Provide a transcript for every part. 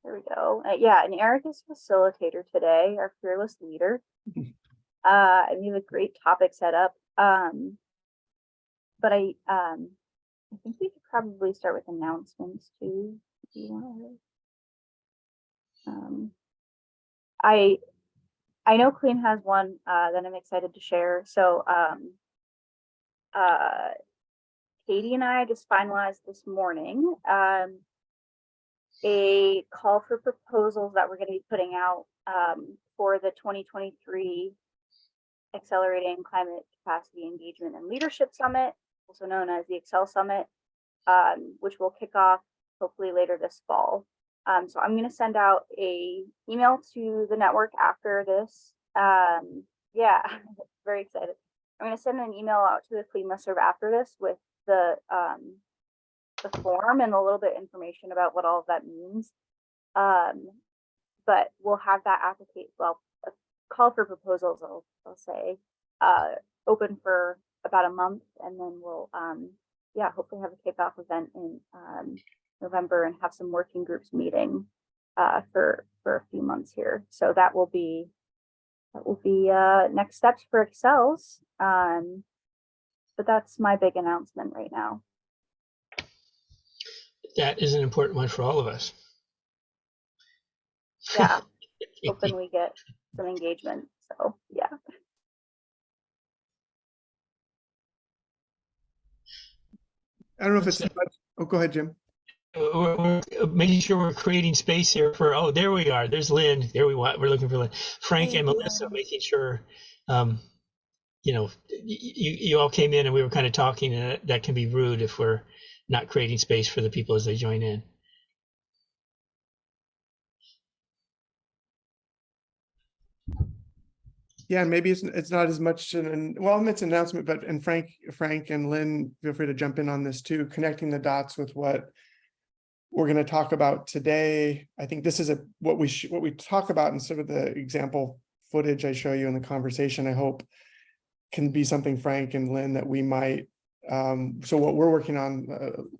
There we go. Yeah, and Eric is facilitator today, our fearless leader. And we have a great topic set up. But I think we could probably start with announcements too. If you want to. I know CLEAN has one that I'm excited to share. So Katie and I just finalized this morning a call for proposals that we're going to be putting out for the 2023 Accelerating Climate Capacity Engagement and Leadership Summit, also known as the Excel Summit, which will kick off hopefully later this fall. So I'm going to send out a email to the network after this. Yeah, very excited. I'm going to send an email out to the CLEAN listserv after this with the form and a little bit of information about what all of that means. But we'll have that application, well, a call for proposals, I'll say, open for about a month, and then we'll, yeah, hopefully have a kickoff event in November and have some working groups meeting for a few months here. So that will be next steps for Excels. But that's my big announcement right now. That is an important one for all of us. Yeah, hoping we get some engagement. So yeah. I don't know if it's much. Oh, go ahead, Jim. We're making sure we're creating space here for, oh, there we are. There's Lynn. There we're looking for Lynn. Frank and Melissa, making sure, you know, you all came in and we were kind of talking, and that can be rude if we're not creating space for the people as they join in. Yeah, and maybe it's not as much well, it's an announcement, but Frank and Lynn, feel free to jump in on this too, connecting the dots with what we're going to talk about today. I think this is what we talk about in sort of the example footage I show you in the conversation, I hope can be something, Frank and Lynn, that we might, so what we're working on,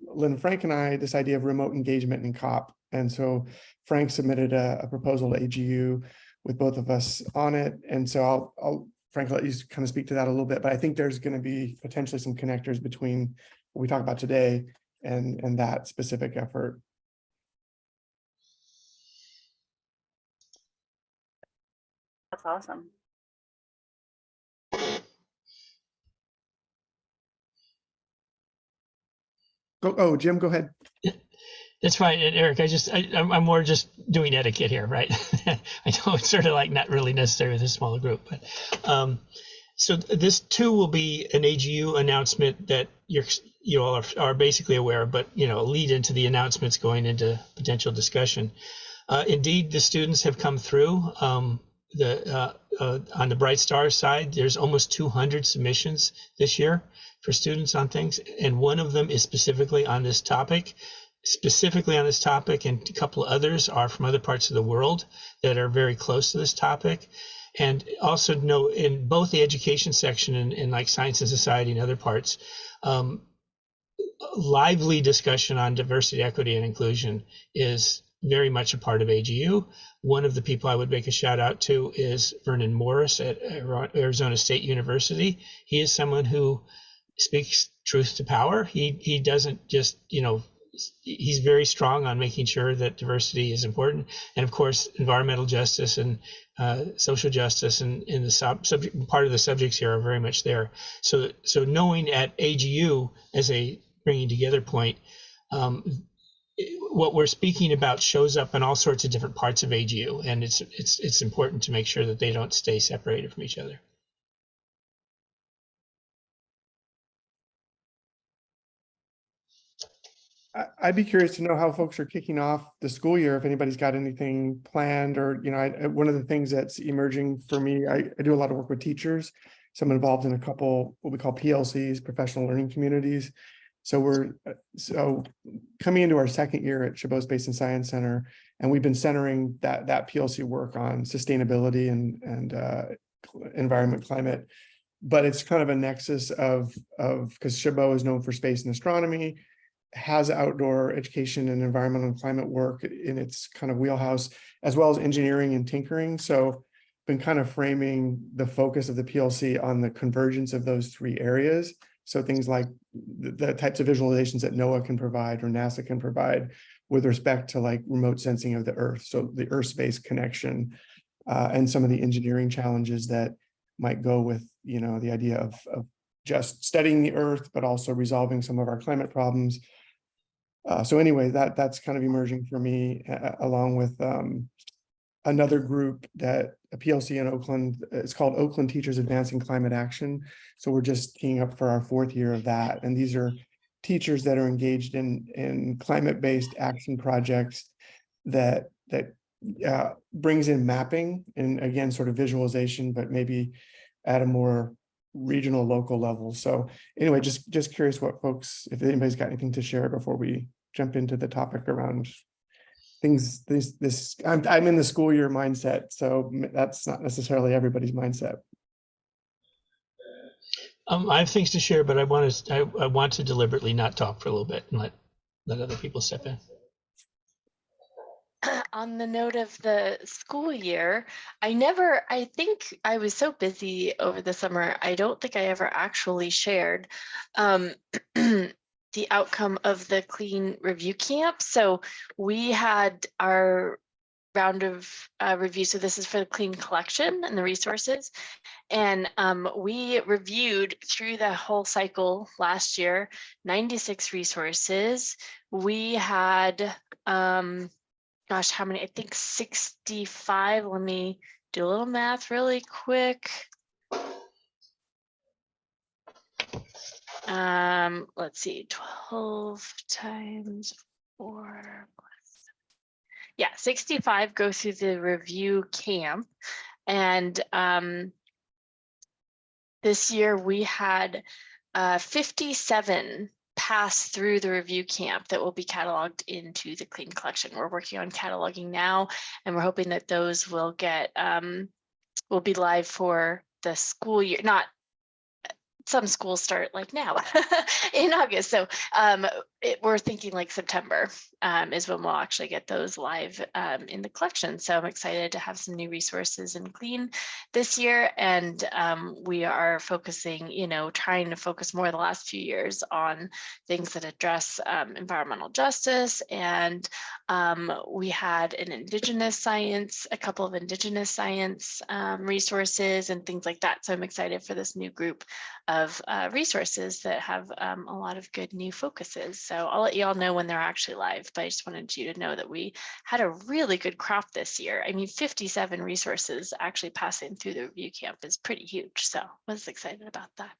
Lynn, Frank and I, this idea of remote engagement in COP. And so Frank submitted a proposal to AGU with both of us on it. And so I'll Frank, let you kind of speak to that a little bit, but I think there's going to be potentially some connectors between what we talk about today and that specific effort. That's awesome. Oh, Jim, go ahead. That's fine, Eric. I'm more just doing etiquette here, right? I know it's sort of like not really necessary with a small group, but so this too will be an AGU announcement that you all are basically aware of, but lead into the announcements going into potential discussion. Indeed, the students have come through. On the Bright Stars side, there's almost 200 submissions this year for students on things, and one of them is specifically on this topic. And a couple of others are from other parts of the world that are very close to this topic. And also know in both the education section and like science and society and other parts, lively discussion on diversity, equity, and inclusion is very much a part of AGU. One of the people I would make a shout out to is Vernon Morris at Arizona State University. He is someone who speaks truth to power. He doesn't just, he's very strong on making sure that diversity is important. And of course, environmental justice and social justice and the subject part of the subjects here are very much there. So knowing at AGU as a bringing together point, what we're speaking about shows up in all sorts of different parts of AGU, and it's important to make sure that they don't stay separated from each other. I'd be curious to know how folks are kicking off the school year, if anybody's got anything planned, or, one of the things that's emerging for me, I do a lot of work with teachers. So I'm involved in a couple, what we call PLCs, professional learning communities. So we're coming into our second year at Chabot Space and Science Center, and we've been centering that PLC work on sustainability and environment, climate. But it's kind of a nexus of because Chabot is known for space and astronomy, has outdoor education and environmental and climate work in its kind of wheelhouse, as well as engineering and tinkering. So been kind of framing the focus of the PLC on the convergence of those three areas. So things like the types of visualizations that NOAA can provide or NASA can provide with respect to like remote sensing of the Earth. So the Earth-space connection and some of the engineering challenges that might go with, you know, the idea of just studying the Earth, but also resolving some of our climate problems. So anyway, that's kind of emerging for me, along with another group that a PLC in Oakland. It's called Oakland Teachers Advancing Climate Action. So we're just teeing up for our 4th year of that. And these are teachers that are engaged in climate-based action projects that brings in mapping and again, sort of visualization, but maybe at a more regional, local level. So anyway, just curious what folks, if anybody's got anything to share before we jump into the topic around things. I'm in the school year mindset, so that's not necessarily everybody's mindset. I have things to share, but I want to deliberately not talk for a little bit and let other people step in. On the note of the school year, I think I was so busy over the summer, I don't think I ever actually shared the outcome of the CLEAN review camp. So we had our round of review. So this is for the CLEAN collection and the resources. And we reviewed through the whole cycle last year, 96 resources. We had, gosh, how many? I think 65. Let me do a little math really quick. Let's see, 12 times 4 plus. Yeah, 65 go through the review camp. And this year we had 57 pass through the review camp that will be cataloged into the CLEAN collection. We're working on cataloging now, and we're hoping that those will get will be live for the school year. Not some schools start like now in August. So we're thinking like September is when we'll actually get those live in the collection. So I'm excited to have some new resources in CLEAN this year. And we are focusing, trying to focus more the last few years on things that address environmental justice. And we had a couple of Indigenous science resources and things like that. So I'm excited for this new group of resources that have a lot of good new focuses. So I'll let you all know when they're actually live, but I just wanted you to know that we had a really good crop this year. I mean, 57 resources actually passing through the review camp is pretty huge. So I was excited about that.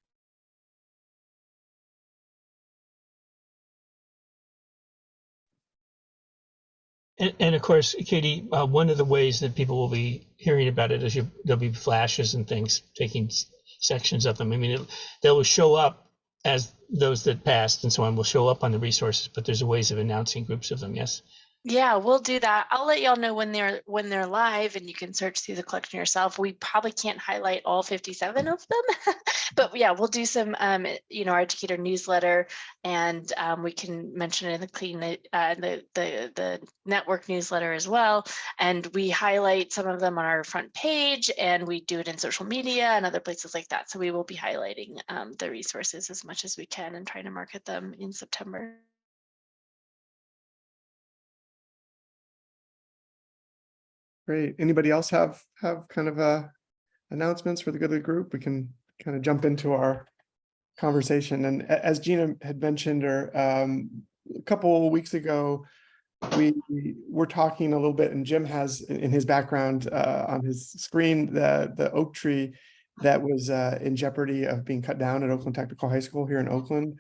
And of course, Katie, one of the ways that people will be hearing about it is there'll be flashes and things taking sections of them. I mean, they will show up as those that passed and so on will show up on the resources, but there's ways of announcing groups of them. Yes. Yeah, we'll do that. I'll let y'all know when they're live, and you can search through the collection yourself. We probably can't highlight all 57 of them, but yeah, we'll do some, our educator newsletter, and we can mention it in the CLEAN, the network newsletter as well. And we highlight some of them on our front page, and we do it in social media and other places like that. So we will be highlighting the resources as much as we can and trying to market them in September. Great. Anybody else have kind of announcements for the good of the group? We can kind of jump into our conversation. And as Gina had mentioned, a couple of weeks ago, we were talking a little bit, and Jim has in his background on his screen the oak tree that was in jeopardy of being cut down at Oakland Technical High School here in Oakland.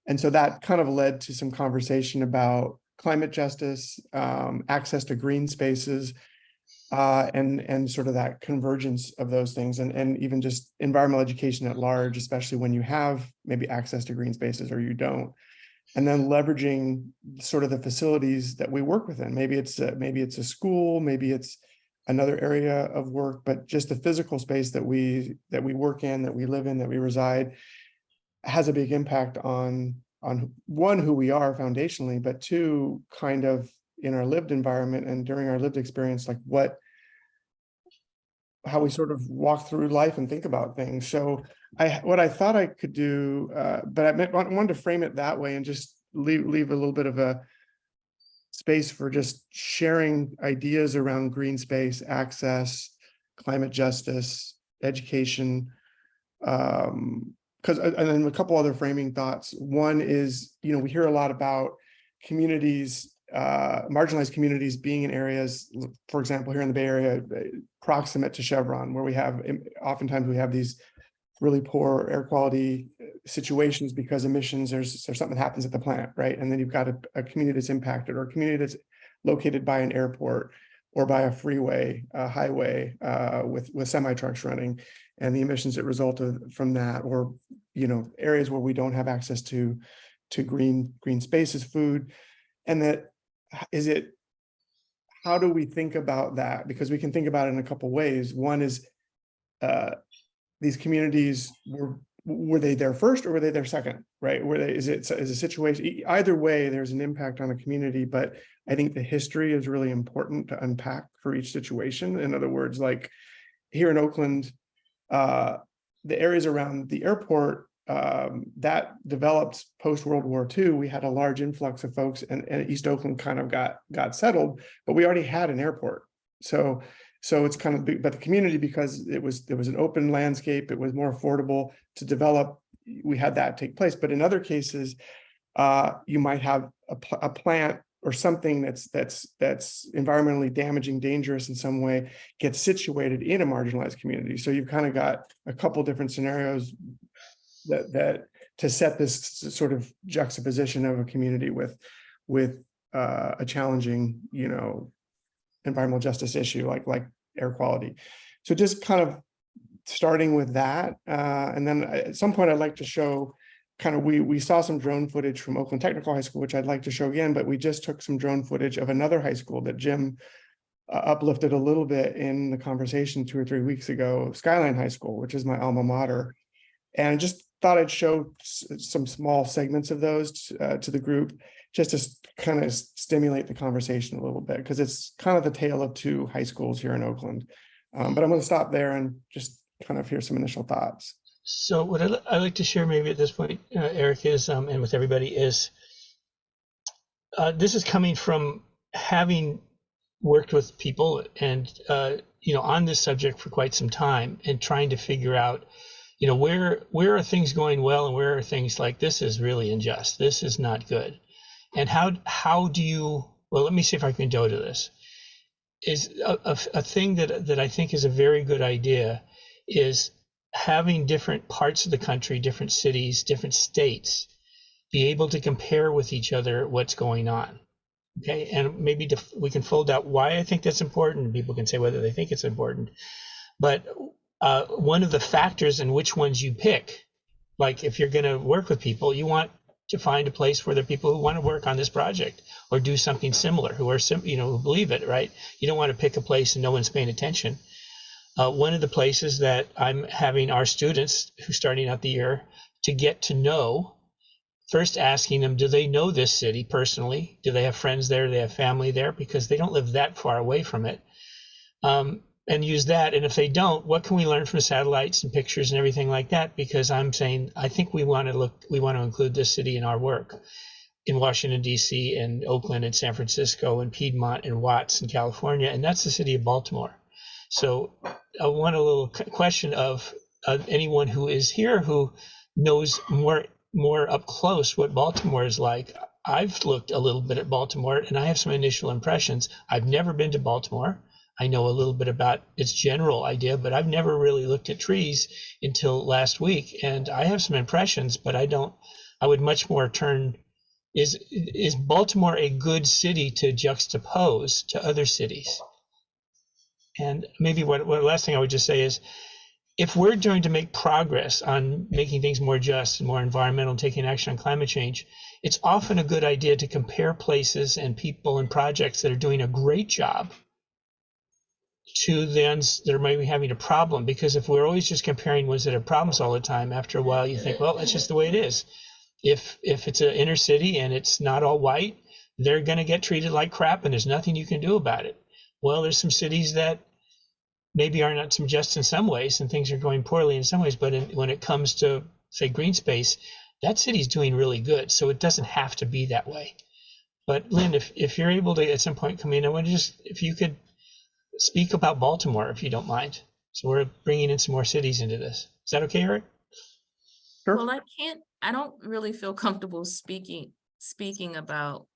And so that kind of led to some conversation about climate justice, access to green spaces, and sort of that convergence of those things, and even just environmental education at large, especially when you have maybe access to green spaces or you don't, and then leveraging sort of the facilities that we work within. Maybe it's a school, maybe it's another area of work, but just the physical space that we work in, that we live in, that we reside, has a big impact on one, who we are foundationally, but two, kind of in our lived environment and during our lived experience, like how we sort of walk through life and think about things. So what I thought I could do, but I wanted to frame it that way and just leave a little bit of a space for just sharing ideas around green space, access, climate justice, education, and then a couple other framing thoughts. One is, we hear a lot about communities, marginalized communities being in areas, for example, here in the Bay Area, proximate to Chevron, where oftentimes we have these really poor air quality situations because emissions, there's something that happens at the plant, right? And then you've got a community that's impacted, or a community that's located by an airport or by a freeway, highway, with semi trucks running, and the emissions that result from that, or areas where we don't have access to green spaces, food. And how do we think about that? Because we can think about it in a couple ways. One is, these communities, were they there first or were they there second, right? Is a situation, either way, there's an impact on a community, but I think the history is really important to unpack for each situation. In other words, like here in Oakland, the areas around the airport, that developed post-World War II. We had a large influx of folks, and East Oakland kind of got settled, but we already had an airport. So it's kind of big, but the community, because there was an open landscape, it was more affordable to develop. We had that take place. But in other cases, you might have a plant or something that's environmentally damaging, dangerous in some way, gets situated in a marginalized community. So you've kind of got a couple different scenarios that to set this sort of juxtaposition of a community with a challenging, environmental justice issue like air quality. So just kind of starting with that, and then at some point I'd like to show kind of, we saw some drone footage from Oakland Technical High School, which I'd like to show again, but we just took some drone footage of another high school that Jim uplifted a little bit in the conversation 2 or 3 weeks ago, Skyline High School, which is my alma mater. And just thought I'd show some small segments of those to the group, just to kind of stimulate the conversation a little bit, because it's kind of the tale of two high schools here in Oakland. But I'm going to stop there and just kind of hear some initial thoughts. So what I'd like to share maybe at this point, Eric, is, and with everybody, is this is coming from having worked with people and, on this subject for quite some time, and trying to figure out, where are things going well and where are things like, this is really unjust, this is not good. And how do you, well, let me see if I can go to this. Is a thing that I think is a very good idea is having different parts of the country, different cities, different states, be able to compare with each other what's going on. Okay, and maybe we can fold out why I think that's important. People can say whether they think it's important. But one of the factors in which ones you pick, like if you're going to work with people, you want to find a place where there are people who want to work on this project or do something similar, who are who believe it, right? You don't want to pick a place and no one's paying attention. One of the places that I'm having our students who starting out the year to get to know, first asking them, do they know this city personally? Do they have friends there? Do they have family there? Because they don't live that far away from it. And use that. And if they don't, what can we learn from satellites and pictures and everything like that? Because I'm saying, I think we want to include this city in our work in Washington, D.C. and Oakland and San Francisco and Piedmont and Watts in California. And that's the city of Baltimore. So I want a little question of anyone who is here who knows more up close what Baltimore is like. I've looked a little bit at Baltimore and I have some initial impressions. I've never been to Baltimore. I know a little bit about its general idea, but I've never really looked at trees until last week. And I have some impressions, but I would much more turn, is Baltimore a good city to juxtapose to other cities? And maybe what last thing I would just say is, if we're going to make progress on making things more just and more environmental and taking action on climate change, it's often a good idea to compare places and people and projects that are doing a great job to the ones that are maybe having a problem. Because if we're always just comparing ones that have problems all the time, after a while you think, well, that's just the way it is. if it's an inner city and it's not all white, they're going to get treated like crap, and there's nothing you can do about it. Well, there's some cities that maybe are not some just in some ways, and things are going poorly in some ways, but when it comes to, say, green space, that city's doing really good. So it doesn't have to be that way. But Lynn, if you're able to at some point come in, I want to just, if you could speak about Baltimore, if you don't mind. So we're bringing in some more cities into this. Is that okay, Eric? Sure. Well, I don't really feel comfortable speaking about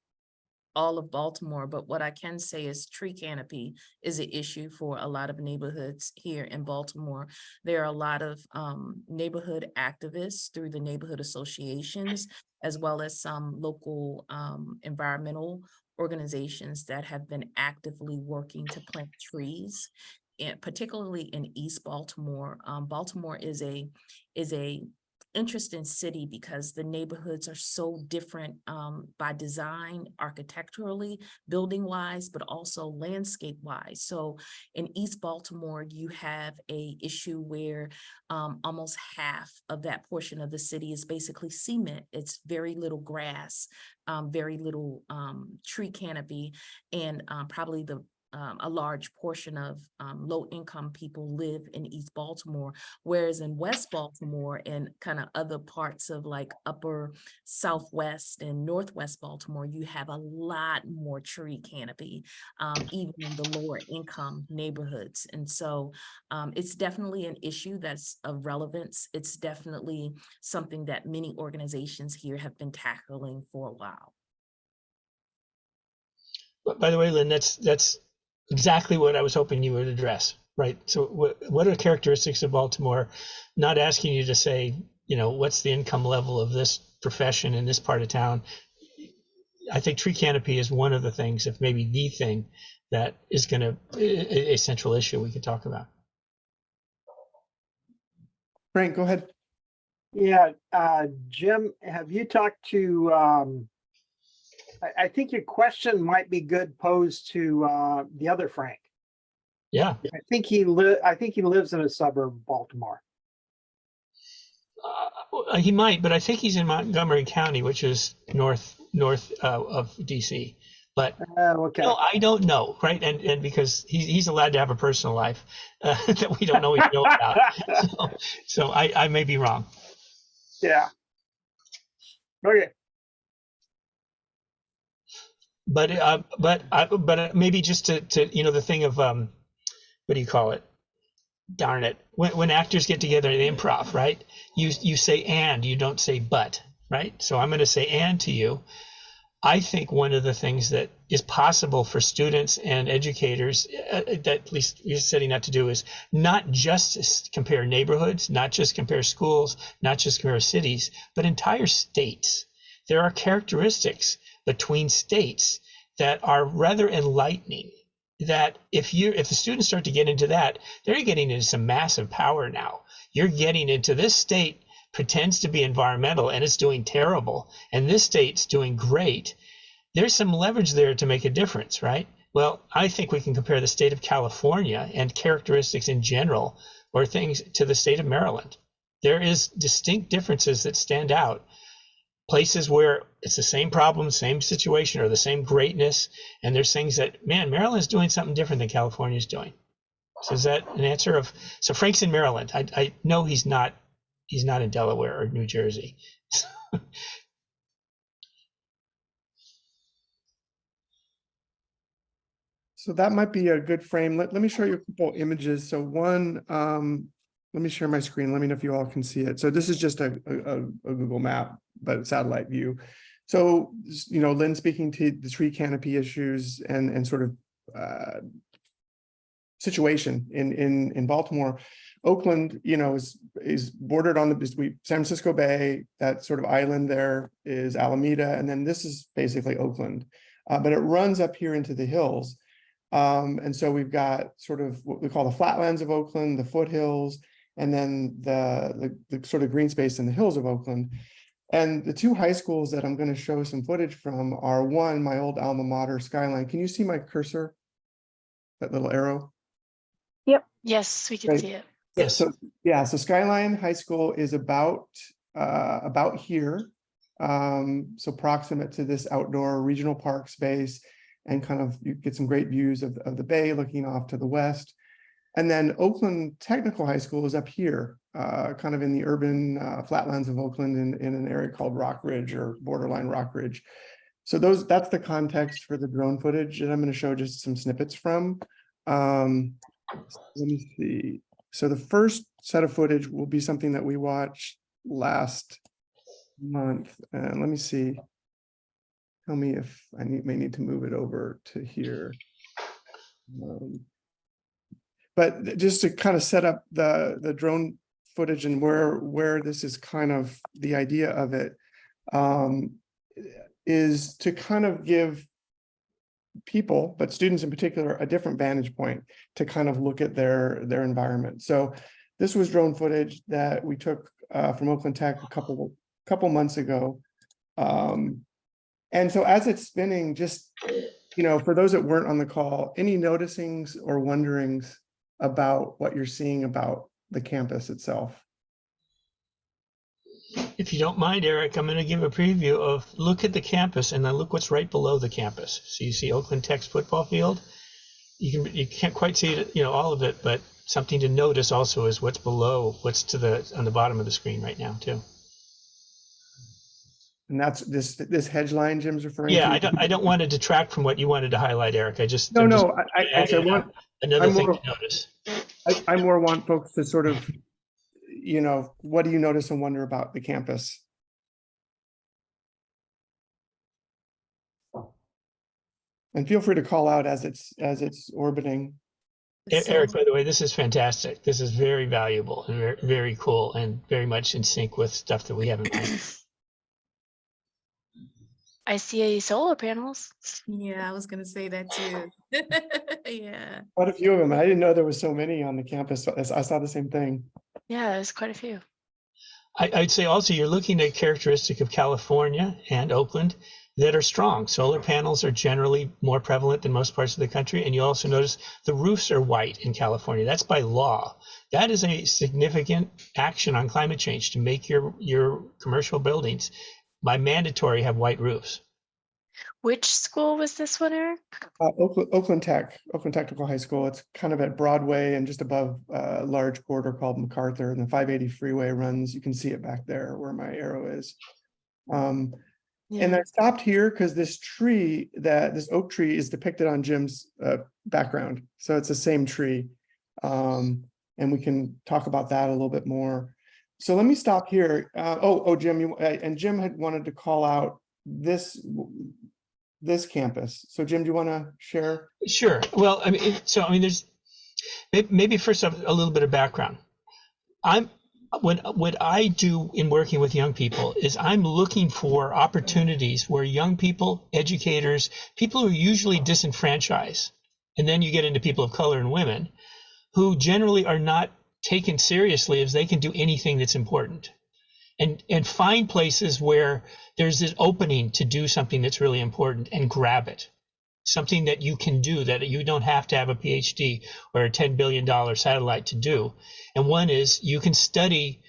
all of Baltimore, but what I can say is tree canopy is an issue for a lot of neighborhoods here in Baltimore. There are a lot of neighborhood activists through the neighborhood associations, as well as some local environmental organizations that have been actively working to plant trees, and particularly in East Baltimore. Baltimore is a interesting city because the neighborhoods are so different by design, architecturally, building wise, but also landscape wise. So in East Baltimore, you have a issue where almost half of that portion of the city is basically cement. It's very little grass, very little tree canopy, and probably a large portion of low-income people live in East Baltimore, whereas in West Baltimore and kind of other parts of like upper Southwest and Northwest Baltimore, you have a lot more tree canopy, even in the lower income neighborhoods. And so it's definitely an issue that's of relevance. It's definitely something that many organizations here have been tackling for a while. But by the way, Lynn, that's exactly what I was hoping you would address, right? So what are the characteristics of Baltimore? Not asking you to say, what's the income level of this profession in this part of town. I think tree canopy is one of the things, if maybe the thing, that is going to a central issue we could talk about. Frank, go ahead. Yeah, Jim, have you talked to, I think your question might be good posed to the other Frank. Yeah. I think he lives in a suburb of Baltimore. He might, but I think he's in Montgomery County, which is north of DC. But Okay. I don't know, right? And because he's allowed to have a personal life that we don't always know about. So I may be wrong. Yeah. Okay. But maybe just to the thing of what do you call it? Darn it! When actors get together in improv, right? You say and, you don't say but, right? So I'm going to say and to you. I think one of the things that is possible for students and educators, that at least we're setting out to do, is not just compare neighborhoods, not just compare schools, not just compare cities, but entire states. There are characteristics between states that are rather enlightening, that if the students start to get into that, they're getting into some massive power now. You're getting into this state pretends to be environmental and it's doing terrible, and this state's doing great. There's some leverage there to make a difference, right? Well, I think we can compare the state of California and characteristics in general or things to the state of Maryland. There is distinct differences that stand out. Places where it's the same problem, same situation, or the same greatness, and there's things that, man, Maryland's doing something different than California's doing. So is that an answer of? So Frank's in Maryland. I know he's not in Delaware or New Jersey. So that might be a good frame. Let me show you a couple images. So one, let me share my screen. Let me know if you all can see it. So this is just a Google map, but satellite view. So, Lynn speaking to the tree canopy issues and sort of situation in Baltimore. Oakland, is bordered on San Francisco Bay. That sort of island there is Alameda, and then this is basically Oakland, but it runs up here into the hills. And so we've got sort of what we call the flatlands of Oakland, the foothills, and then the sort of green space in the hills of Oakland. And the two high schools that I'm going to show some footage from are one, my old alma mater, Skyline. Can you see my cursor? That little arrow? Yep. Yes, we can Right. see it. Yes. So Skyline High School is about here. so proximate to this outdoor regional park space, and kind of you get some great views of the bay looking off to the west. And then Oakland Technical High School is up here, kind of in the urban flatlands of Oakland in an area called Rock Ridge or borderline Rock Ridge. So that's the context for the drone footage that I'm going to show just some snippets from. Let me see. So the first set of footage will be something that we watched last month. And let me see. Tell me if I may need to move it over to here. But just to kind of set up the drone footage and where this is kind of the idea of it, is to kind of give people, but students in particular, a different vantage point to kind of look at their environment. So this was drone footage that we took from Oakland Tech a couple months ago. And so as it's spinning, just, for those that weren't on the call, any noticings or wonderings about what you're seeing about the campus itself? If you don't mind, Eric, I'm going to give a preview of look at the campus and then look what's right below the campus. So you see Oakland Tech's football field. You can't quite see it, all of it, but something to notice also is what's below, what's on the bottom of the screen right now too. And that's this hedge line Jim's referring Yeah, to. I don't want to detract from what you wanted to highlight, Eric. I want another thing to notice. I more want folks to sort of, what do you notice and wonder about the campus? And feel free to call out as it's orbiting. Eric, by the way, this is fantastic. This is very valuable and very, very cool and very much in sync with stuff that we haven't done. I see solar panels. Yeah, I was gonna say that too. Yeah. Quite a few of them. I didn't know there was so many on the campus. I saw the same thing. Yeah, there's quite a few. I'd say also you're looking at characteristic of California and Oakland that are strong. Solar panels are generally more prevalent than most parts of the country. And you also notice the roofs are white in California. That's by law. That is a significant action on climate change to make your commercial buildings by mandatory have white roofs. Which school was this one, Eric? Oakland Technical High School. It's kind of at Broadway and just above a large corridor called MacArthur, and the 580 freeway runs. You can see it back there where my arrow is. And I stopped here because this oak tree is depicted on Jim's background. So it's the same tree. And we can talk about that a little bit more. So let me stop here. Jim, Jim had wanted to call out this campus. So Jim, do you want to share? Sure. Well, there's maybe first off a little bit of background. What I do in working with young people is I'm looking for opportunities where young people, educators, people who are usually disenfranchised, and then you get into people of color and women who generally are not taken seriously as they can do anything that's important, and find places where there's this opening to do something that's really important and grab it, something that you can do that you don't have to have a PhD or a $10 billion satellite to do. And one is you can study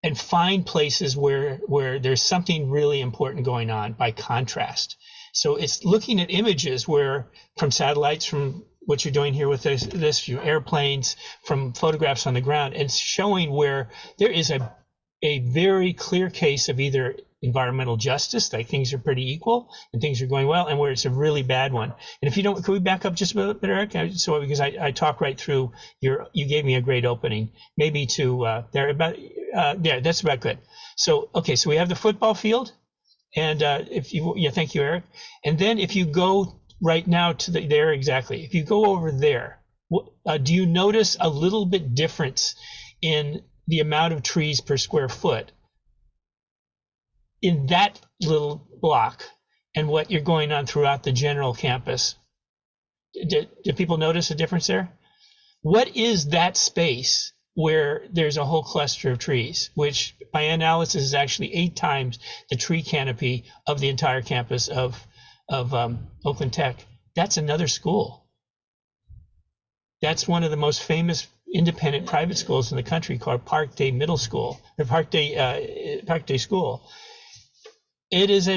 and find places where there's something really important going on by contrast. So it's looking at images from satellites, from what you're doing here with this few airplanes, from photographs on the ground, and showing where there is a very clear case of either environmental justice, like things are pretty equal and things are going well, and where it's a really bad one. And if you don't, can we back up just a bit, Eric? So because I talk right through you gave me a great opening, maybe to there about that's about good. So okay, so we have the football field, and thank you, Eric. And then if you go right now to there exactly, if you go over there, do you notice a little bit difference in the amount of trees per square foot in that little block and what you're going on throughout the general campus? Do people notice a difference there? What is that space where there's a whole cluster of trees, which by analysis is actually 8 times the tree canopy of the entire campus of Oakland Tech? That's another school. That's one of the most famous independent private schools in the country, called Park Day Middle School, or Park Day School. It is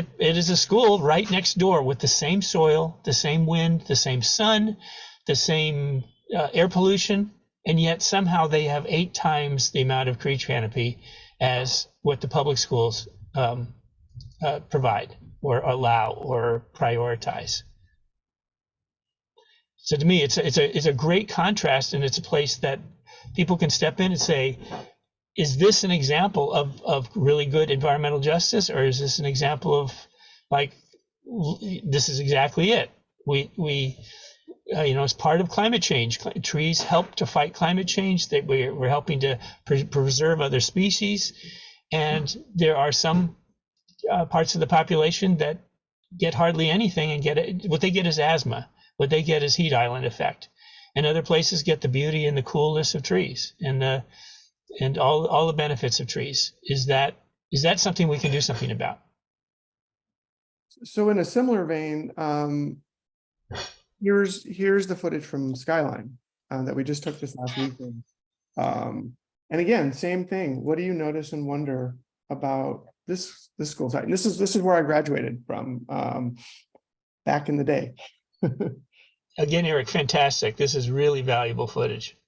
a school right next door with the same soil, the same wind, the same sun, the same air pollution, and yet somehow they have 8 times the amount of tree canopy as what the public schools provide or allow or prioritize. So to me, it's a great contrast, and it's a place that people can step in and say, is this an example of really good environmental justice, or is this an example of like, this is exactly it? We as part of climate change, trees help to fight climate change. That we're helping to preserve other species, and there are some parts of the population that get hardly anything and get it. What they get is asthma. What they get is heat island effect, and other places get the beauty and the coolness of trees and all the benefits of trees. Is that something we can do something about? So in a similar vein, here's the footage from Skyline that we just took this last weekend. And again, same thing. What do you notice and wonder about this school site? And this is where I graduated from back in the day. Again, Eric, fantastic. This is really valuable footage.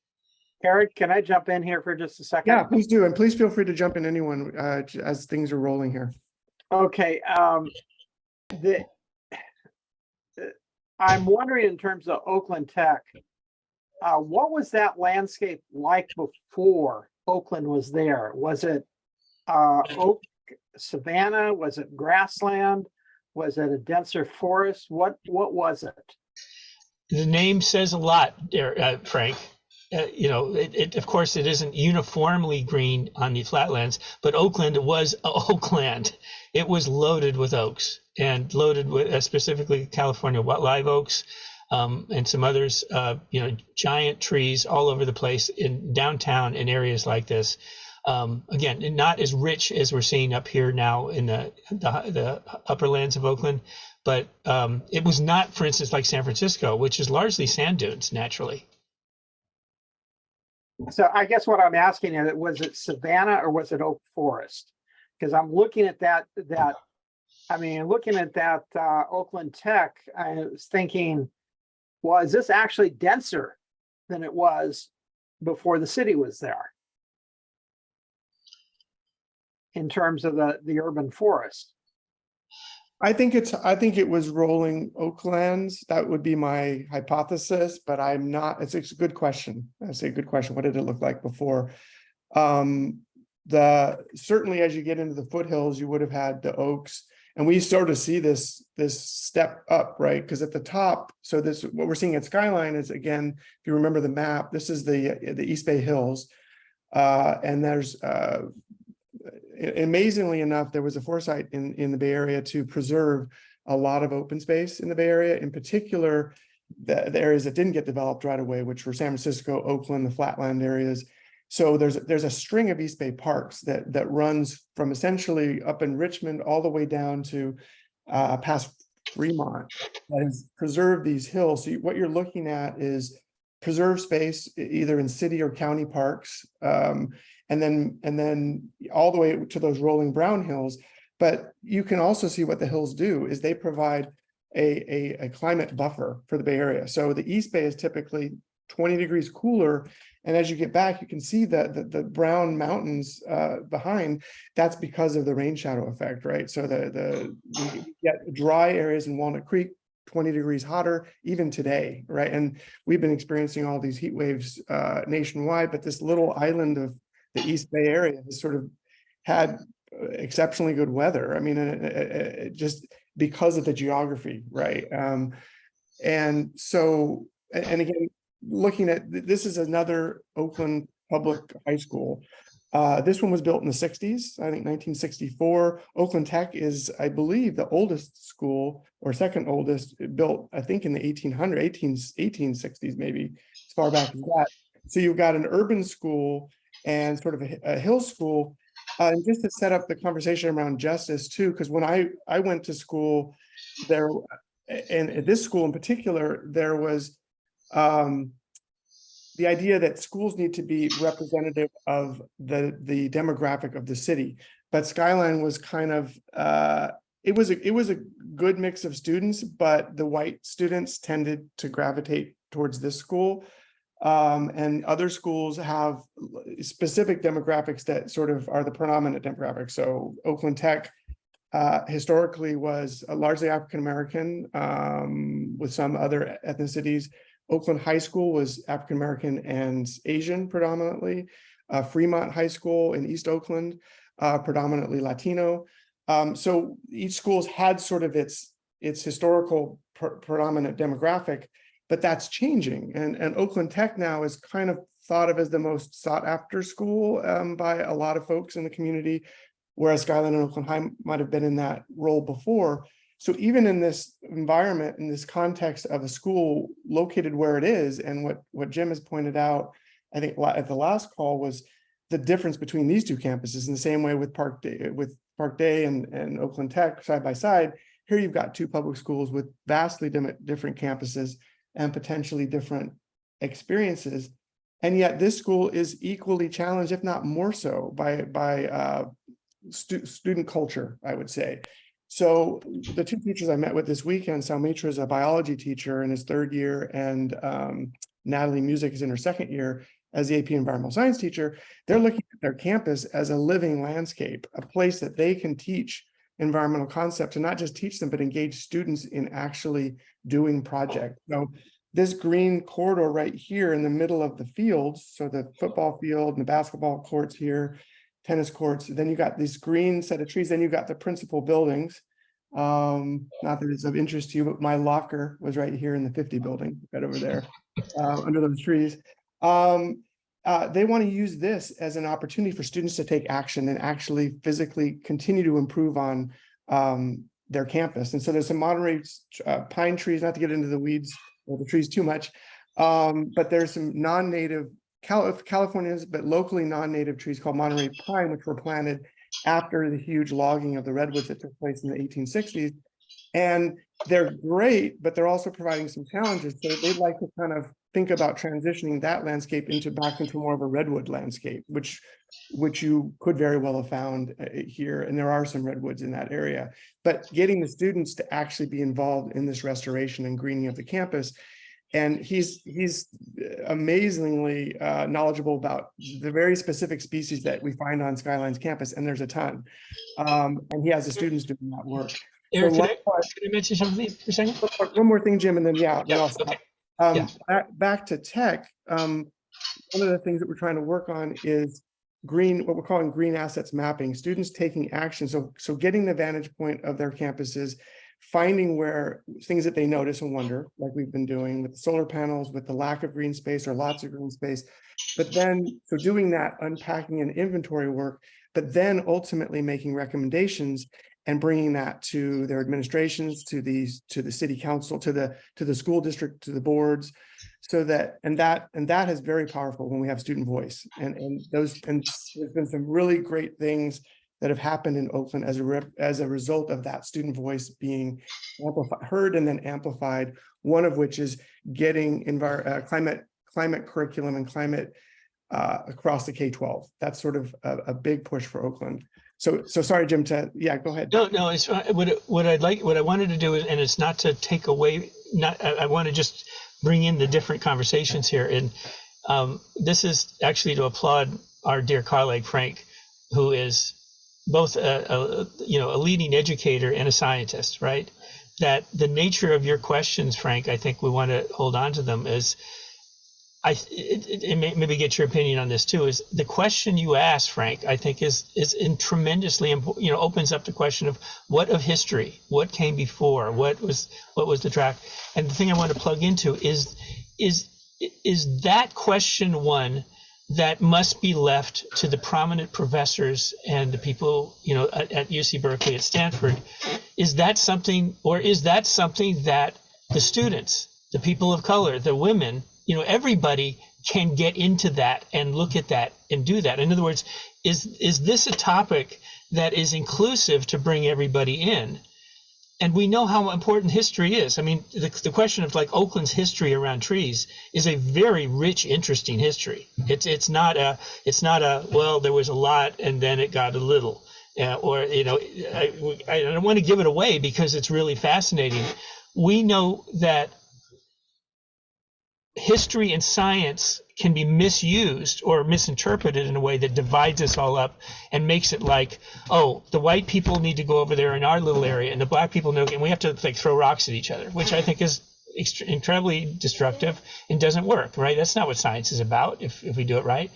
Eric, can I jump in here for just a second? Yeah, please do. And please feel free to jump in, anyone, as things are rolling here. Okay. I'm wondering, in terms of Oakland Tech, what was that landscape like before Oakland was there? Was it oak savanna? Was it grassland? Was it a denser forest? What was it? The name says a lot, Frank. Of course, it isn't uniformly green on the flatlands, but Oakland was Oakland. It was loaded with oaks, and loaded with specifically California live oaks, and some others. Giant trees all over the place in downtown in areas like this. Again, not as rich as we're seeing up here now in the upper lands of Oakland, but it was not, for instance, like San Francisco, which is largely sand dunes naturally. So I guess what I'm asking is, was it savanna or was it oak forest? Because I'm looking at looking at that Oakland Tech, I was thinking, well, is this actually denser than it was before the city was there, in terms of the urban forest? I think it was rolling oaklands. That would be my hypothesis, but I'm not. It's a good question. That's a good question. What did it look like before? Certainly as you get into the foothills, you would have had the oaks, and we sort of see this step up, right? Because at the top, so what we're seeing at Skyline is, again, if you remember the map, this is the East Bay Hills, and there's amazingly enough, there was a foresight in the Bay Area to preserve a lot of open space in the Bay Area, in particular the areas that didn't get developed right away, which were San Francisco, Oakland, the flatland areas. So there's a string of East Bay parks that runs from essentially up in Richmond all the way down to past Fremont, that has preserved these hills. So what you're looking at is preserved space either in city or county parks, and then all the way to those rolling brown hills. But you can also see what the hills do is they provide a climate buffer for the Bay Area. So the East Bay is typically 20 degrees cooler, and as you get back, you can see the brown mountains behind. That's because of the rain shadow effect, right? So you get dry areas in Walnut Creek 20 degrees hotter even today, right? And we've been experiencing all these heat waves nationwide, but this little island of the East Bay area has sort of had exceptionally good weather. I mean, just because of the geography, right? And so, and again, looking at, this is another Oakland public high school. This one was built in the 60s, I think 1964. Oakland Tech is, I believe, the oldest school, or second oldest, built, I think, in the 1860s, maybe, as far back as that. So you've got an urban school and sort of a hill school. And just to set up the conversation around justice too, because when I went to school there, and at this school in particular, there was the idea that schools need to be representative of the demographic of the city. But Skyline was kind of it was a good mix of students, but the white students tended to gravitate towards this school. And other schools have specific demographics that sort of are the predominant demographics. So Oakland Tech historically was largely African-American with some other ethnicities. Oakland High School was African-American and Asian predominantly. Fremont High School in East Oakland, predominantly Latino. So each school's had sort of its historical predominant demographic, but that's changing. And Oakland Tech now is kind of thought of as the most sought after school by a lot of folks in the community, whereas Skyline and Oakland High might have been in that role before. So even in this environment, in this context of a school located where it is, and what Jim has pointed out, I think at the last call, was the difference between these two campuses. In the same way with Park Day and Oakland Tech side by side, here you've got two public schools with vastly different campuses and potentially different experiences. And yet this school is equally challenged, if not more so, by student culture, I would say. So the two teachers I met with this weekend, Sal Mitra is a biology teacher in his third year, and Natalie Music is in her second year as the AP Environmental Science teacher. They're looking at their campus as a living landscape, a place that they can teach environmental concepts, and not just teach them, but engage students in actually doing projects. So this green corridor right here in the middle of the fields, so the football field and the basketball courts here, tennis courts, then you got this green set of trees, then you got the principal buildings. Not that it's of interest to you, but my locker was right here in the 50 building, right over there, under those trees. They want to use this as an opportunity for students to take action and actually physically continue to improve on their campus. And so there's some Monterey pine trees, not to get into the weeds or the trees too much, but there's some non-native Californians, but locally non-native trees called Monterey pine, which were planted after the huge logging of the redwoods that took place in the 1860s. And they're great, but they're also providing some challenges. So they'd like to kind of think about transitioning that landscape back into more of a redwood landscape, which you could very well have found here. And there are some redwoods in that area, but getting the students to actually be involved in this restoration and greening of the campus. And he's amazingly knowledgeable about the very specific species that we find on Skyline's campus, and there's a ton. And he has the students doing that work. Eric, So can I mention something for a second? one more thing, Jim, and then then I'll stop. Okay. Back to tech. One of the things that we're trying to work on is what we're calling green assets mapping. Students taking action. So getting the vantage point of their campuses, finding where things that they notice and wonder, like we've been doing with the solar panels, with the lack of green space or lots of green space. But then, so doing that unpacking and inventory work, but then ultimately making recommendations and bringing that to their administrations, to the city council, to the school district, to the boards, so that that is very powerful when we have student voice. And there's been some really great things that have happened in Oakland as a result of that student voice being heard and then amplified. One of which is getting climate curriculum and climate across the K-12. That's sort of a big push for Oakland. So sorry, Jim, go ahead. No, it's what I wanted to do is, and it's not to take away, I want to just bring in the different conversations here. And this is actually to applaud our dear colleague, Frank, who is both a leading educator and a scientist, right? That the nature of your questions, Frank, I think we want to hold on to them as, maybe get your opinion on this too, is the question you asked, Frank, I think is tremendously important, opens up the question of what of history, what came before, what was the track. And the thing I want to plug into is that question one that must be left to the prominent professors and the people, at UC Berkeley, at Stanford. Is that something that the students, the people of color, the women, everybody can get into that and look at that and do that? In other words, is this a topic that is inclusive to bring everybody in? And we know how important history is. I mean, the question of like Oakland's history around trees is a very rich, interesting history. It's not a well, there was a lot and then it got a little. or, you know, I don't want to give it away because it's really fascinating. We know that history and science can be misused or misinterpreted in a way that divides us all up and makes it like, oh, the white people need to go over there in our little area and the black people know, and we have to like throw rocks at each other, which I think is incredibly destructive and doesn't work, right? That's not what science is about if we do it right.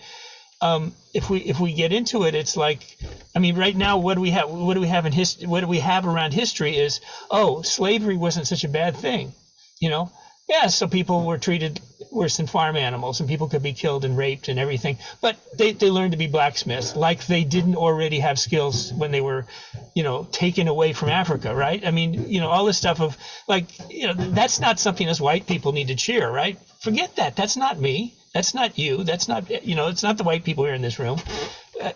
If we get into it, it's like, I mean, right now, what do we have in history? What do we have around history is, oh, slavery wasn't such a bad thing, you know? Yeah, so people were treated worse than farm animals, and people could be killed and raped and everything. But they learned to be blacksmiths, like they didn't already have skills when they were, you know, taken away from Africa, right? I mean, you know, all this stuff of like, you know, that's not something us white people need to cheer, right? Forget that. That's not me. That's not you. That's not, you know, it's not the white people here in this room.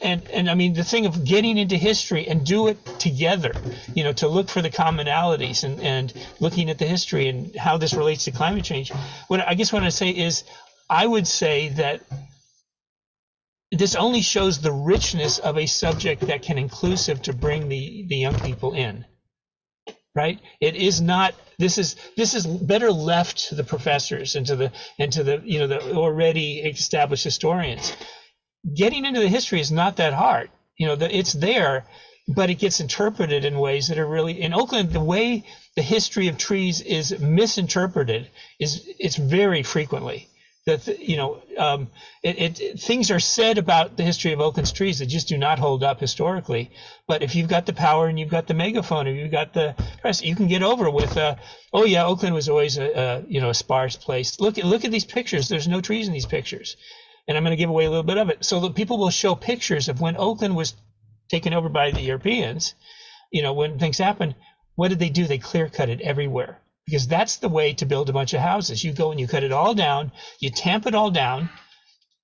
And I mean, the thing of getting into history and do it together, you know, to look for the commonalities and looking at the history and how this relates to climate change. What I say is, I would say that this only shows the richness of a subject that can inclusive to bring the young people in. Right? It is not. This is better left to the professors and to the you know, the already established historians. Getting into the history is not that hard. You know, it's there, but it gets interpreted in ways that are really, in Oakland, the way the history of trees is misinterpreted it's very frequently that, you know, things are said about the history of Oakland's trees that just do not hold up historically. But if you've got the power and you've got the megaphone and you've got the press, you can get over with, oh yeah, Oakland was always a you know, a sparse place. Look at these pictures. There's no trees in these pictures. And I'm going to give away a little bit of it. So that people will show pictures of when Oakland was taken over by the Europeans, you know, when things happened, what did they do? They clear cut it everywhere, because that's the way to build a bunch of houses. You go and you cut it all down, you tamp it all down,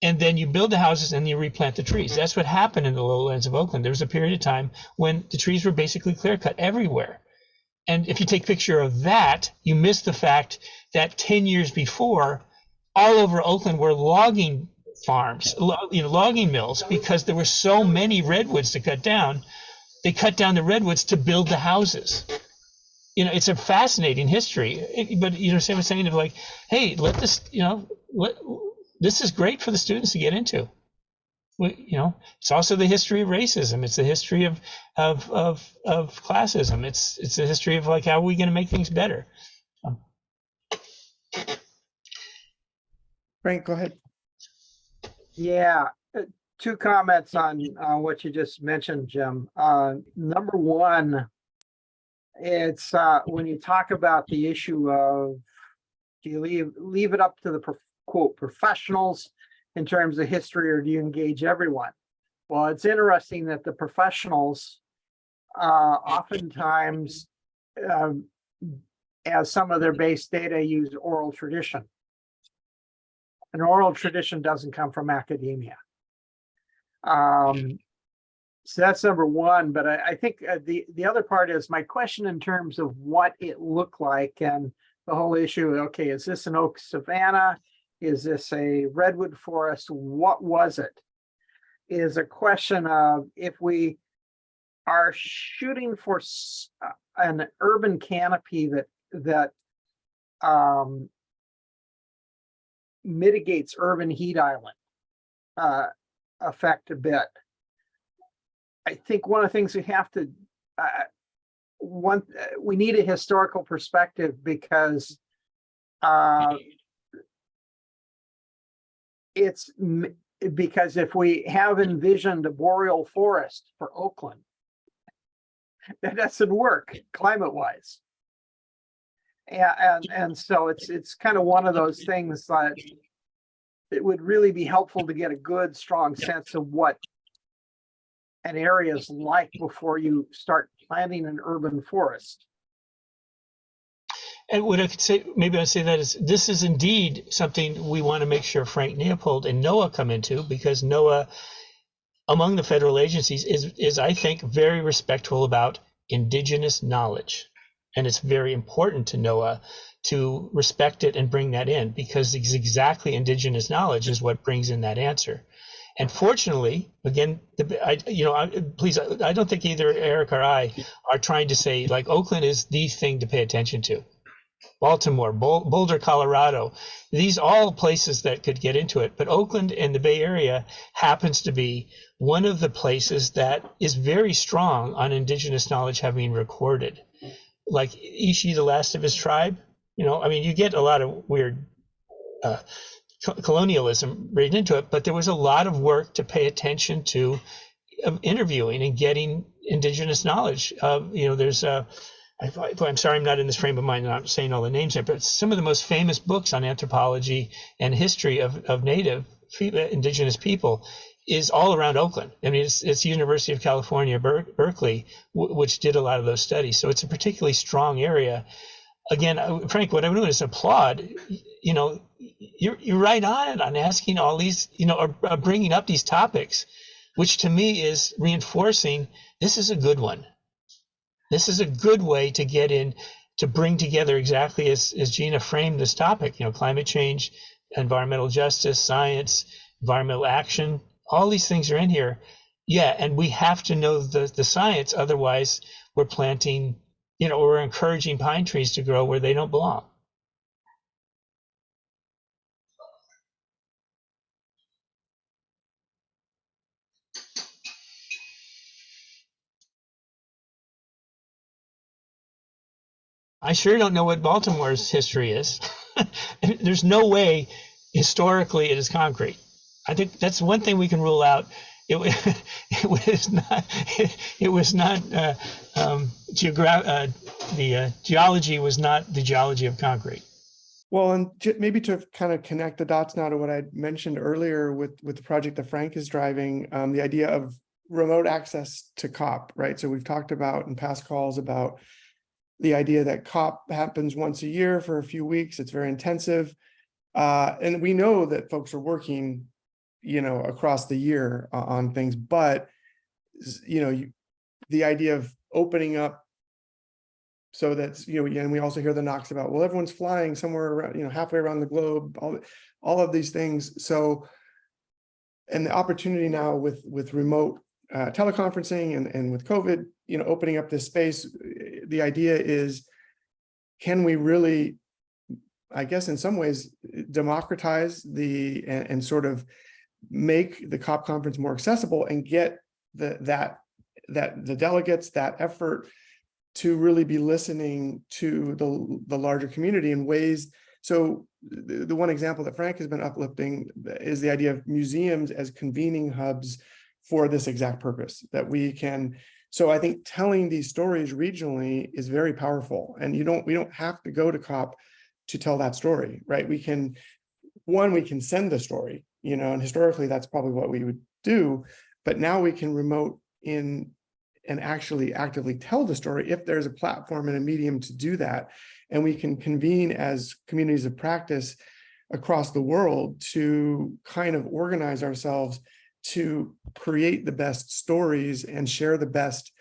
and then you build the houses and you replant the trees. That's what happened in the lowlands of Oakland. There was a period of time when the trees were basically clear cut everywhere. And if you take a picture of that, you miss the fact that 10 years before, all over Oakland were logging farms, you know, logging mills, because there were so many redwoods to cut down. They cut down the redwoods to build the houses. You know, it's a fascinating history, but you know, Sam was saying of like, hey, let this, you know, this is great for the students to get into. You know, it's also the history of racism. It's the history of classism. It's the history of like, how are we going to make things better? Frank, go ahead. Yeah, two comments on what you just mentioned, Jim. Number one, it's when you talk about the issue of, do you leave it up to the quote professionals in terms of history, or do you engage everyone? Well, it's interesting that the professionals oftentimes, as some of their base data, use oral tradition. An oral tradition doesn't come from academia. So that's number one. But I think the other part is my question in terms of what it looked like and the whole issue. Okay, is this an oak savanna? Is this a redwood forest? What was it? Is a question of, if we are shooting for an urban canopy that mitigates urban heat island effect a bit. I think one of the things we have to, we need a historical perspective, because if we have envisioned a boreal forest for Oakland, that doesn't work climate-wise. And so it's kind of one of those things that it would really be helpful to get a good, strong sense of what an area is like before you start planting an urban forest. And what I could say, maybe I'd say that is, this is indeed something we want to make sure Frank Leopold and NOAA come into, because NOAA, among the federal agencies, is I think very respectful about indigenous knowledge. And it's very important to NOAA to respect it and bring that in, because it's exactly indigenous knowledge is what brings in that answer. And fortunately, again, please, I don't think either Eric or I are trying to say like Oakland is the thing to pay attention to. Baltimore, Boulder, Colorado, these all places that could get into it. But Oakland and the Bay Area happens to be one of the places that is very strong on indigenous knowledge having recorded. Like Ishi, the last of his tribe, you get a lot of weird colonialism right into it, but there was a lot of work to pay attention to interviewing and getting indigenous knowledge. There's I'm sorry, I'm not in this frame of mind, I'm not saying all the names there, but some of the most famous books on anthropology and history of native indigenous people is all around Oakland. I mean, it's University of California, Berkeley, which did a lot of those studies. So it's a particularly strong area. Again, Frank, what I'm doing is applaud. You're right on it on asking all these, or bringing up these topics, which to me is reinforcing this is a good one. This is a good way to get in, to bring together exactly as Gina framed this topic, climate change, environmental justice, science, environmental action, all these things are in here. Yeah, and we have to know the science, otherwise we're planting, we're encouraging pine trees to grow where they don't belong. I sure don't know what Baltimore's history is. There's no way historically it is concrete. I think that's one thing we can rule out. It was not the geology was not the geology of concrete. Well, and maybe to kind of connect the dots now to what I mentioned earlier with the project that Frank is driving, the idea of remote access to COP, right? So we've talked about in past calls about the idea that COP happens once a year for a few weeks. It's very intensive. And we know that folks are working, across the year on things, but, the idea of opening up so that's, and we also hear the knocks about, well, everyone's flying somewhere around, halfway around the globe, all of these things. So, and the opportunity now with remote teleconferencing and with COVID, opening up this space, the idea is, can we really, I guess in some ways, democratize and sort of make the COP conference more accessible and get the delegates, that effort to really be listening to the larger community in ways. So the one example that Frank has been uplifting is the idea of museums as convening hubs for this exact purpose, that we can. So I think telling these stories regionally is very powerful, and we don't have to go to COP to tell that story, right? We can send the story, and historically that's probably what we would do, but now we can remote in and actually actively tell the story if there's a platform and a medium to do that. And we can convene as communities of practice across the world to kind of organize ourselves to create the best stories and share the best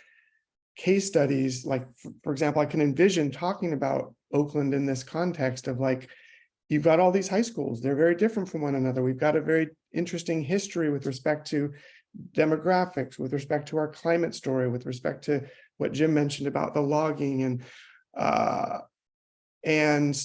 case studies. Like, for example, I can envision talking about Oakland in this context of like, you've got all these high schools, they're very different from one another. We've got a very interesting history with respect to demographics, with respect to our climate story, with respect to what Jim mentioned about the logging, and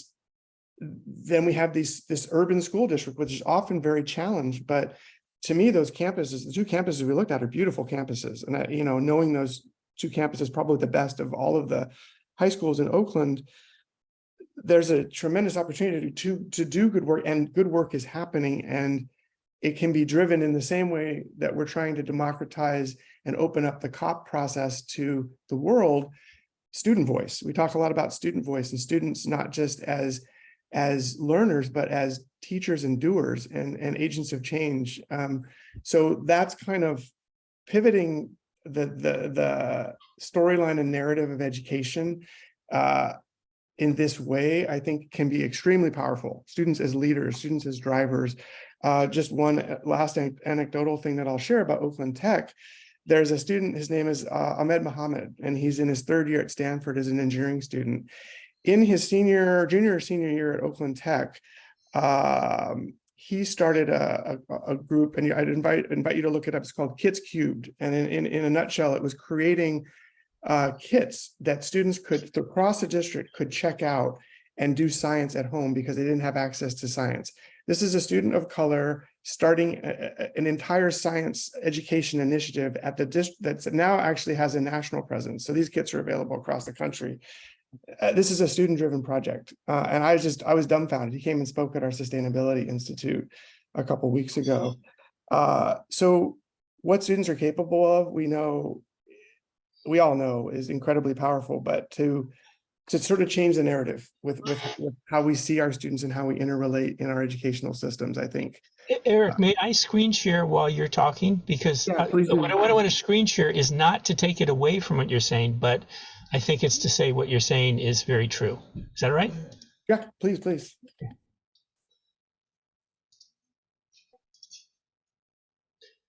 then we have this urban school district, which is often very challenged. But to me, those campuses, the two campuses we looked at, are beautiful campuses, and knowing those two campuses, probably the best of all of the high schools in Oakland, there's a tremendous opportunity to do good work, and good work is happening, and it can be driven in the same way that we're trying to democratize and open up the COP process to the world. Student voice. We talk a lot about student voice and students, not just as learners, but as teachers and doers and agents of change. So that's kind of pivoting the storyline and narrative of education in this way, I think can be extremely powerful. Students as leaders, students as drivers. Just one last anecdotal thing that I'll share about Oakland Tech. There's a student, his name is Ahmed Mohammed, and he's in his third year at Stanford as an engineering student. In his junior or senior year at Oakland Tech, he started a group, and I'd invite you to look it up. It's called Kits Cubed, and in a nutshell, it was creating kits that students could across the district could check out and do science at home because they didn't have access to science. This is a student of color starting an entire science education initiative at the district that's now actually has a national presence. So these kits are available across the country. This is a student-driven project, and I was dumbfounded. He came and spoke at our Sustainability Institute a couple weeks ago. So what students are capable of, we all know is incredibly powerful, but to sort of change the narrative with how we see our students and how we interrelate in our educational systems, I think. Eric, may I screen share while you're talking? Because Yeah, please do. what I want to screen share is not to take it away from what you're saying, but I think it's to say what you're saying is very true. Is that right? Yeah, please.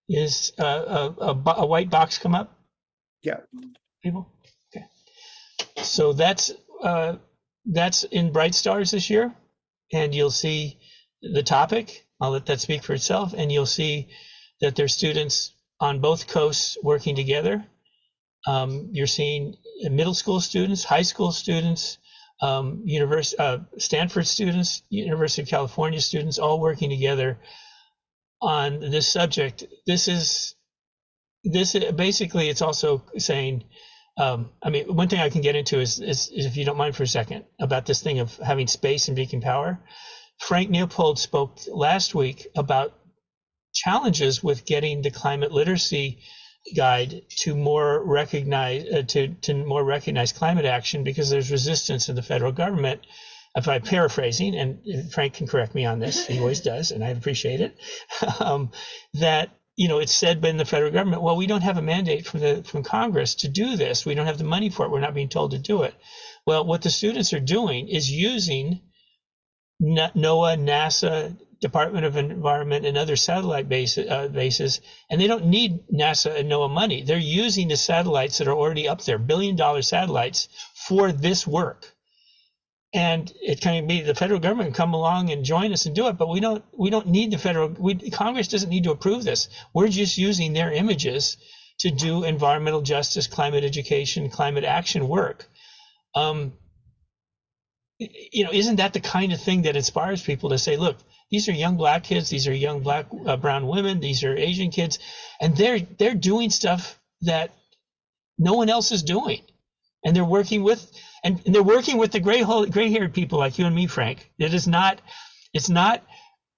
Is a white box come up? Yeah. People? Okay. So that's in Bright Stars this year, and you'll see the topic. I'll let that speak for itself, and you'll see that there's students on both coasts working together. You're seeing middle school students, high school students, Stanford students, University of California students, all working together on this subject. This basically, it's also saying, I mean, one thing I can get into is if you don't mind for a second, about this thing of having space and beacon power. Frank Neopold spoke last week about challenges with getting the climate literacy guide to more recognize more recognize climate action, because there's resistance in the federal government. If I'm paraphrasing, and Frank can correct me on this, he always does, and I appreciate it, that it's said by the federal government, well, we don't have a mandate from Congress to do this. We don't have the money for it. We're not being told to do it. Well, what the students are doing is using NOAA, NASA, Department of Environment, and other satellite bases, and they don't need NASA and NOAA money. They're using the satellites that are already up there, billion-dollar satellites, for this work. And it can be the federal government can come along and join us and do it, but we don't need Congress doesn't need to approve this. We're just using their images to do environmental justice, climate education, climate action work. Isn't that the kind of thing that inspires people to say, look, these are young Black kids, these are young Black, brown women, these are Asian kids, and they're doing stuff that no one else is doing, and they're working with the gray-haired people like you and me, Frank. It's not.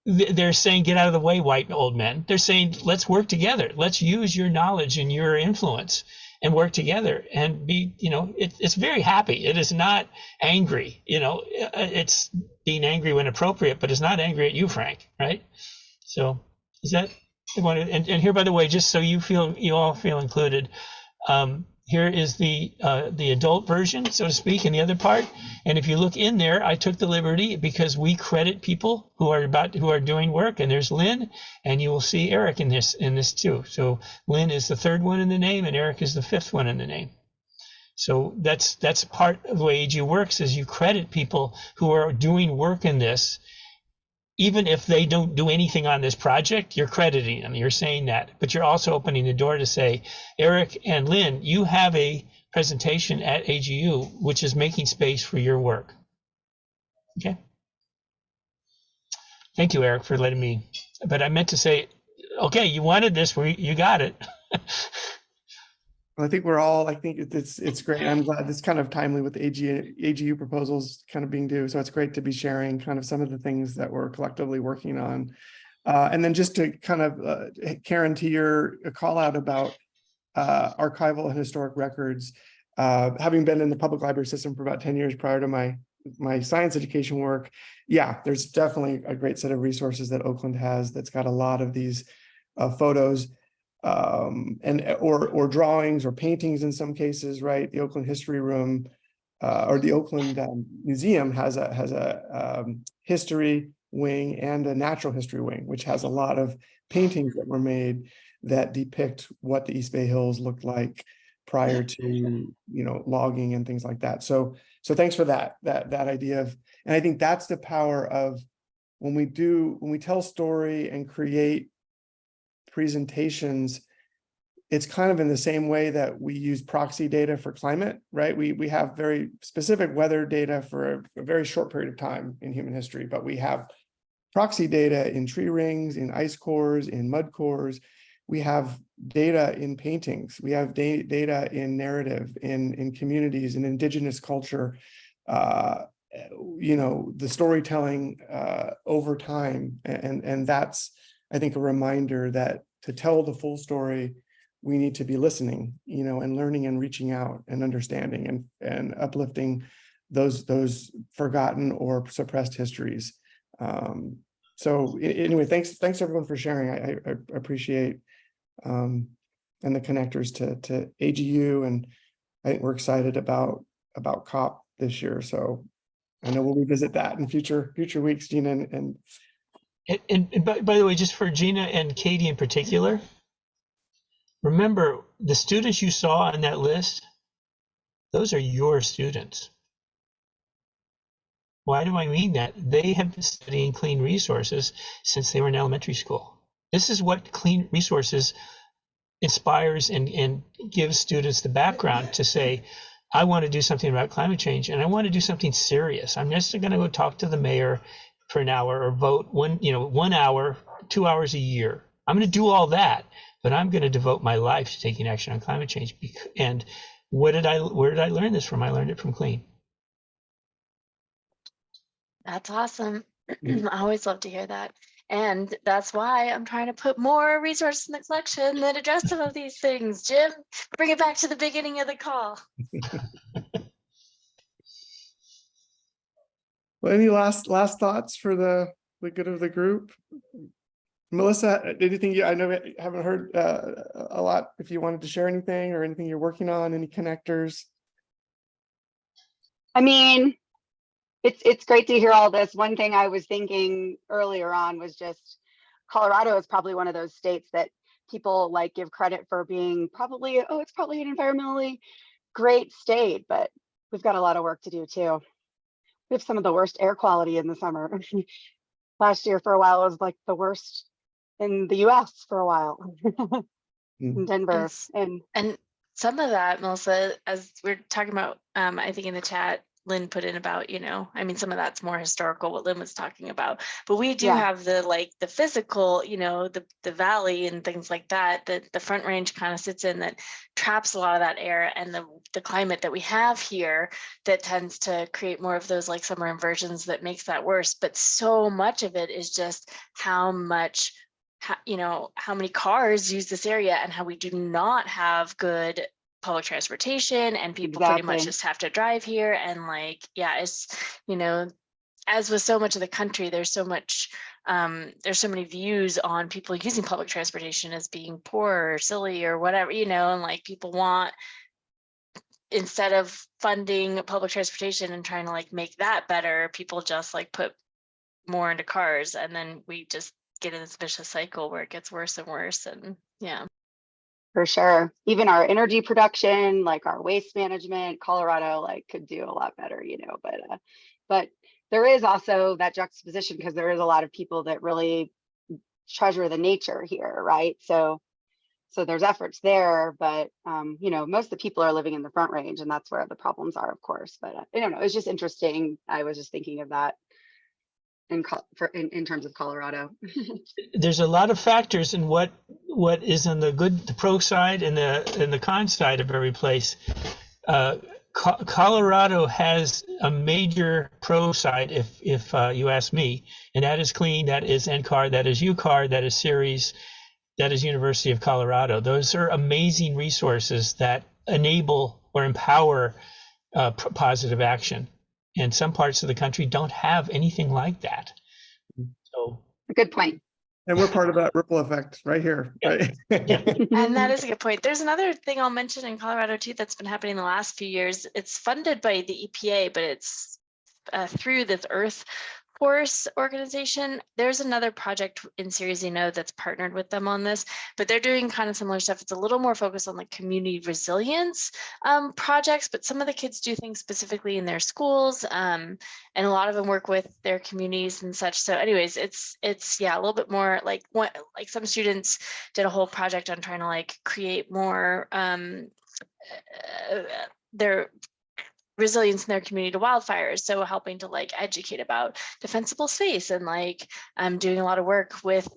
They're saying, get out of the way, white old men. They're saying, let's work together. Let's use your knowledge and your influence and work together and be, it's very happy. It is not angry, it's being angry when appropriate, but it's not angry at you, Frank, right? So is that, and here, by the way, just so you all feel included, here is the adult version, so to speak, in the other part. And if you look in there, I took the liberty, because we credit people who are doing work, and there's Lynn, and you will see Eric in this too. So Lynn is the third one in the name, and Eric is the fifth one in the name. So that's part of the way AGU works, is you credit people who are doing work in this. Even if they don't do anything on this project, you're crediting them, you're saying that, but you're also opening the door to say, Eric and Lynn, you have a presentation at AGU, which is making space for your work. Okay. Thank you, Eric, for letting me, but I meant to say, okay, you wanted this, you got it. I think I think it's great. I'm glad it's kind of timely with the AGU proposals kind of being due. So it's great to be sharing kind of some of the things that we're collectively working on. And then just to kind of, Karen, to your call out about archival and historic records, having been in the public library system for about 10 years prior to my science education work, yeah, there's definitely a great set of resources that Oakland has that's got a lot of these photos, or drawings or paintings in some cases, right? The Oakland History Room or the Oakland Museum has a history wing and a natural history wing, which has a lot of paintings that were made that depict what the East Bay Hills looked like prior to logging and things like that. So thanks for that idea of, and I think that's the power of when we tell story and create presentations, it's kind of in the same way that we use proxy data for climate, right? We have very specific weather data for a very short period of time in human history, but we have proxy data in tree rings, in ice cores, in mud cores. We have data in paintings. We have data in narrative, in communities, in indigenous culture, the storytelling over time. And that's, I think, a reminder that to tell the full story, we need to be listening, and learning and reaching out and understanding and uplifting those forgotten or suppressed histories. So anyway, thanks everyone for sharing. I appreciate and the connectors to AGU, and I think we're excited about COP this year. So I know we'll revisit that in future weeks, Gina. And by the way, just for Gina and Katie in particular, remember the students you saw on that list, those are your students. Why do I mean that? They have been studying clean resources since they were in elementary school. This is what clean resources inspires and gives students the background to say, I want to do something about climate change, and I want to do something serious. I'm just going to go talk to the mayor for an hour or vote 1 hour, 2 hours a year. I'm going to do all that, but I'm going to devote my life to taking action on climate change. And where did I learn this from? I learned it from CLEAN. That's awesome. I always love to hear that. And that's why I'm trying to put more resources in the collection that address some of these things. Jim, bring it back to the beginning of the call. Well, any last thoughts for the good of the group? Melissa, anything I know I haven't heard a lot, if you wanted to share anything or anything you're working on, any connectors? I mean, it's great to hear all this. One thing I was thinking earlier on was just Colorado is probably one of those states that people like give credit for being probably, it's probably an environmentally great state, but we've got a lot of work to do too. We have some of the worst air quality in the summer. Last year for a while, it was like the worst in the US for a while in Denver. And some of that, Melissa, as we're talking about, I think in the chat, Lynn put in about, some of that's more historical, what Lynn was talking about, but we do have the physical, the valley and things like that, the Front Range kind of sits in that traps a lot of that air, and the climate that we have here that tends to create more of those like summer inversions that makes that worse. But so much of it is just how many cars use this area and how we do not have good public transportation, and people pretty much just have to drive here. And it's, as with so much of the country, there's so many views on people using public transportation as being poor or silly or whatever, and people want, instead of funding public transportation and trying to make that better, people just put more into cars, and then we just get in this vicious cycle where it gets worse and worse. And for sure. Even our energy production, our waste management, Colorado could do a lot better, but there is also that juxtaposition, because there is a lot of people that really treasure the nature here, right? So there's efforts there, but most of the people are living in the Front Range, and that's where the problems are, of course. But I don't know, it's just interesting. I was just thinking of that in terms of Colorado. There's a lot of factors in what is on the pro side and the con side of every place. Colorado has a major pro side, if you ask me, and that is CLEAN, that is NCAR, that is UCAR, that is Ceres, that is University of Colorado. Those are amazing resources that enable or empower positive action. And some parts of the country don't have anything like that. So, good point. And we're part of that ripple effect right here. Right? And that is a good point. There's another thing I'll mention in Colorado too that's been happening the last few years. It's funded by the EPA, but it's through this Earth workforce organization, there's another project in Series Zeno that's partnered with them on this, but they're doing kind of similar stuff. It's a little more focused on like community resilience projects, but some of the kids do things specifically in their schools, and a lot of them work with their communities and such. So anyways, it's yeah, a little bit more like like some students did a whole project on trying to like create more their resilience in their community to wildfires. So helping to like educate about defensible space and like doing a lot of work with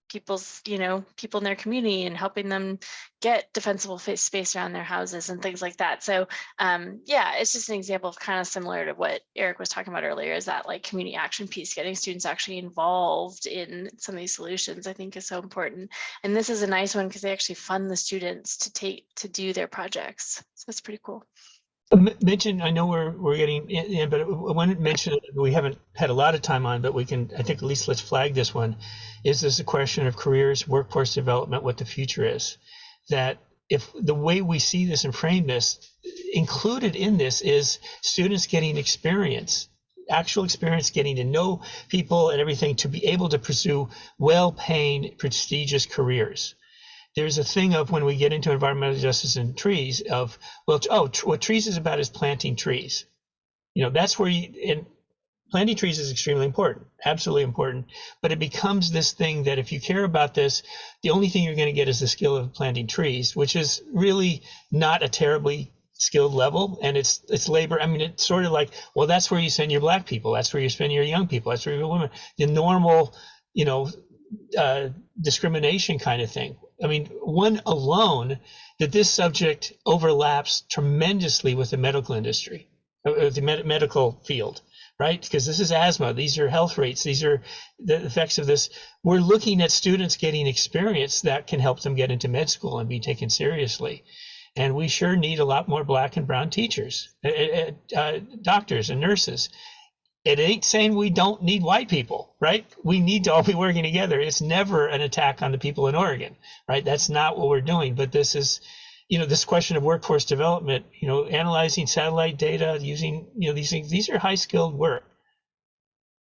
people's, people in their community and helping them get defensible space around their houses and things like that. So yeah, it's just an example of kind of similar to what Eric was talking about earlier, is that like community action piece, getting students actually involved in some of these solutions, I think is so important. And this is a nice one because they actually fund the students to do their projects. So it's pretty cool. Mention, I know we're getting in, but I want to mention we haven't had a lot of time on, but we can, I think at least let's flag this one. Is this a question of careers, workforce development, what the future is? That if the way we see this and frame this, included in this is students getting experience, actual experience, getting to know people and everything to be able to pursue well-paying, prestigious careers. There's a thing of when we get into environmental justice and trees of, well, what trees is about is planting trees. That's where and planting trees is extremely important, absolutely important. But it becomes this thing that if you care about this, the only thing you're going to get is the skill of planting trees, which is really not a terribly skilled level. And it's labor. I mean, it's sort of like, well, that's where you send your Black people. That's where you spend your young people. That's where your women, the normal, discrimination kind of thing. I mean, one alone, that this subject overlaps tremendously with the medical industry, the medical field, right? Because this is asthma, these are health rates, these are the effects of this. We're looking at students getting experience that can help them get into med school and be taken seriously. And we sure need a lot more Black and brown teachers, doctors and nurses. It ain't saying we don't need white people, right? We need to all be working together. It's never an attack on the people in Oregon, right? That's not what we're doing. But this is, this question of workforce development, analyzing satellite data, using, these things, these are high skilled work.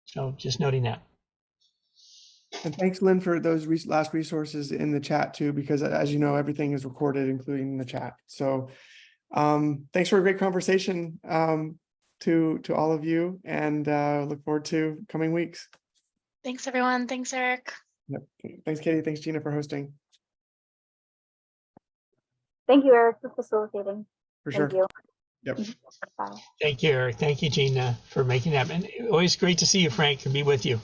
So just noting that. And thanks, Lynn, for those last resources in the chat too, because as you know, everything is recorded, including the chat. So thanks for a great conversation. To all of you, and look forward to coming weeks. Thanks, everyone. Thanks, Eric. Yep. Thanks, Katie. Thanks, Gina, for hosting. Thank you, Eric, for facilitating. For Thank sure. you. Yep. Bye. Thank you, Eric. Thank you, Gina, for making that. And always great to see you, Frank, and be with you.